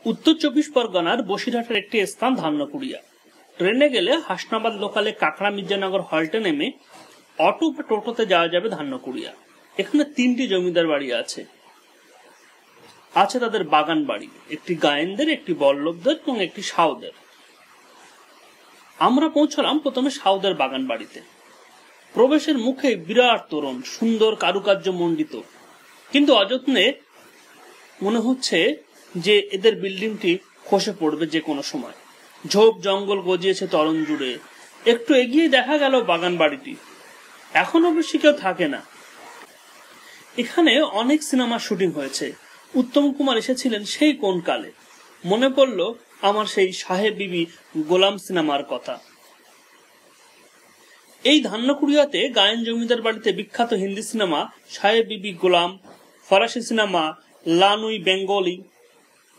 উত্তর চব্বিশ পরগনার বসিরহাটের একটি স্থান ধান্যকুড়িয়া। ট্রেনে গেলে হাসনাবাদ লোকালে কাকড়া মির্জানগর হল্টে নেমে অটো বা টোটোতে যাওয়া যাবে ধান্যকুড়িয়া। এখানে 3টি জমিদার বাড়ি আছে তাদের বাগান বাড়ি, একটি গায়েনদের, একটি বল্লভদের এবং একটি সাউদের। আমরা পৌঁছলাম প্রথমে সাউদের বাগান বাড়িতে। প্রবেশের মুখে বিরাট তোরণ, সুন্দর কারুকার্য মণ্ডিত, কিন্তু অযত্নে মনে হচ্ছে যে এদের বিল্ডিংটি খসে পড়বে যে কোনো সময়। ঝোপ জঙ্গল গজিয়েছে তরণ জুড়ে। একটু এগিয়ে দেখা গেল বাগান বাড়িটি। এখনো বেশি কেউ থাকে না। এখানে অনেক সিনেমার শুটিং হয়েছে। উত্তম কুমার এসেছিলেন সেই কোন কালে। মনে পড়ল আমার সেই সাহেব বিবি গোলাম সিনেমার কথা। এই ধান্যকুড়িয়াতে গায়েন জমিদার বাড়িতে বিখ্যাত হিন্দি সিনেমা সাহেব বিবি গোলাম, ফরাসি সিনেমা লানুই বেঙ্গলি,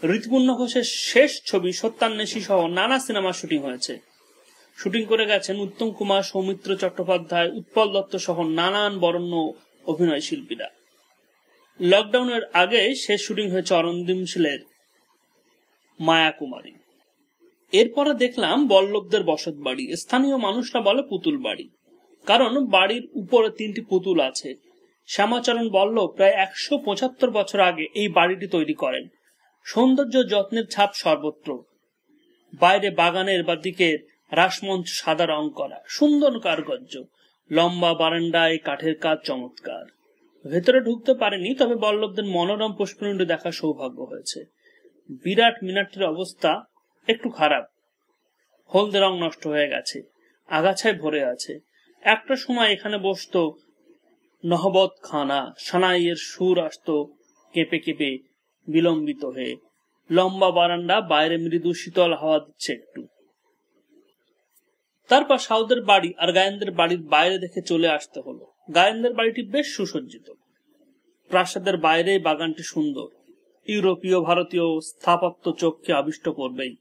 ঋতুপূর্ণ ঘোষের শেষ ছবি সত্যান্বেষী সহ নানা সিনেমার শুটিং হয়েছে। শুটিং করে গেছেন উত্তম কুমার, সৌমিত্র চট্টোপাধ্যায়, উৎপল দত্ত সহ নানান বরেণ্য অভিনয় শিল্পীরা। লকডাউনের আগে শেষ শুটিং হয়েছে অরুণদিম শীলের মায়া কুমারী। এরপরে দেখলাম বল্লভদের বসত বাড়ি। স্থানীয় মানুষরা বলে পুতুল বাড়ি, কারণ বাড়ির উপরে 3টি পুতুল আছে। শ্যামাচরণ বল্লভ প্রায় 175 বছর আগে এই বাড়িটি তৈরি করেন। সৌন্দর্য যত্নের ছাপ সর্বত্র। বাইরে বাগানের বা দিকের রাসমঞ্চ সাদা রং করা, সুন্দর কারুকার্য, লম্বা বারান্দায় কাঠের কাজ চমৎকার। ভেতরে ঢুকতে পারেনি, তবে বল্লভদের মনোরম পুষ্পকুণ্ড দেখার সৌভাগ্য হয়েছে। বিরাট মিনারটির অবস্থা একটু খারাপ, হলদে রং নষ্ট হয়ে গেছে, আগাছায় ভরে আছে। একটা সময় এখানে বসতো নহবত খানা, সানাইয়ের সুর আসতো কেঁপে কেঁপে, বিলম্বিত হয়ে। লম্বা বারান্দা, বাইরে মৃদু শীতল হাওয়া দিচ্ছে একটু। তারপর সাউদের বাড়ি আর গায়েনদের বাড়ির বাইরে দেখে চলে আসতে হলো। গায়েনদের বাড়িটি বেশ সুসজ্জিত। প্রাসাদের বাইরে বাগানটি সুন্দর। ইউরোপীয় ভারতীয় স্থাপত্য চোখকে আবিষ্ট করবেই।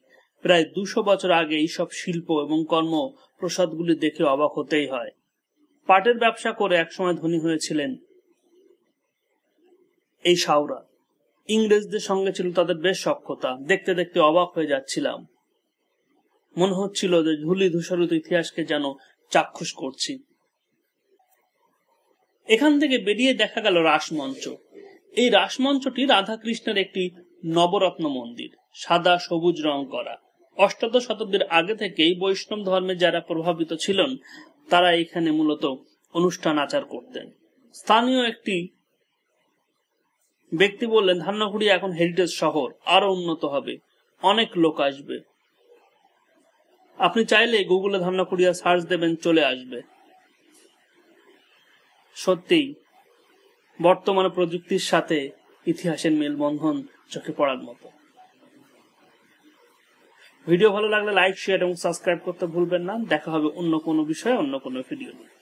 প্রায় 200 বছর আগে এইসব শিল্প এবং কর্ম প্রসাদগুলি দেখে অবাক হতেই হয়। পাটের ব্যবসা করে একসময় ধনী হয়েছিলেন এই সাউরা। ইংরেজদের সঙ্গে ছিল তাদের বেশ সখ্যতা। দেখতে দেখতে অবাক হয়ে যাচ্ছিলাম। মনে হচ্ছিল যে ধূলি ধূসরিত ইতিহাসকে যেন চাক্ষুষ করছি। এখান থেকে বেরিয়ে দেখা গেল রাসমঞ্চ। এই রাসমঞ্চটি রাধাকৃষ্ণের একটি নবরত্ন মন্দির, সাদা সবুজ রং করা। অষ্টাদশ শতাব্দীর আগে থেকেই বৈষ্ণব ধর্মে যারা প্রভাবিত ছিলেন তারা এখানে মূলত অনুষ্ঠান আচার করতেন। স্থানীয় একটি ব্যক্তি বললেন, ধান্যকুড়িয়া এখন হেরিটেজ শহর, আরো উন্নত হবে, অনেক লোক আসবে। আপনি চাইলে গুগলে ধান্যকুড়িয়া সার্চ দেবেন, চলে আসবে। সত্যিই বর্তমানে প্রযুক্তির সাথে ইতিহাসের মেলবন্ধন চোখে পড়ার মতো। ভিডিও ভালো লাগলে লাইক, শেয়ার এবং সাবস্ক্রাইব করতে ভুলবেন না। দেখা হবে অন্য কোনো বিষয়ে, অন্য কোনো ভিডিও নিয়ে।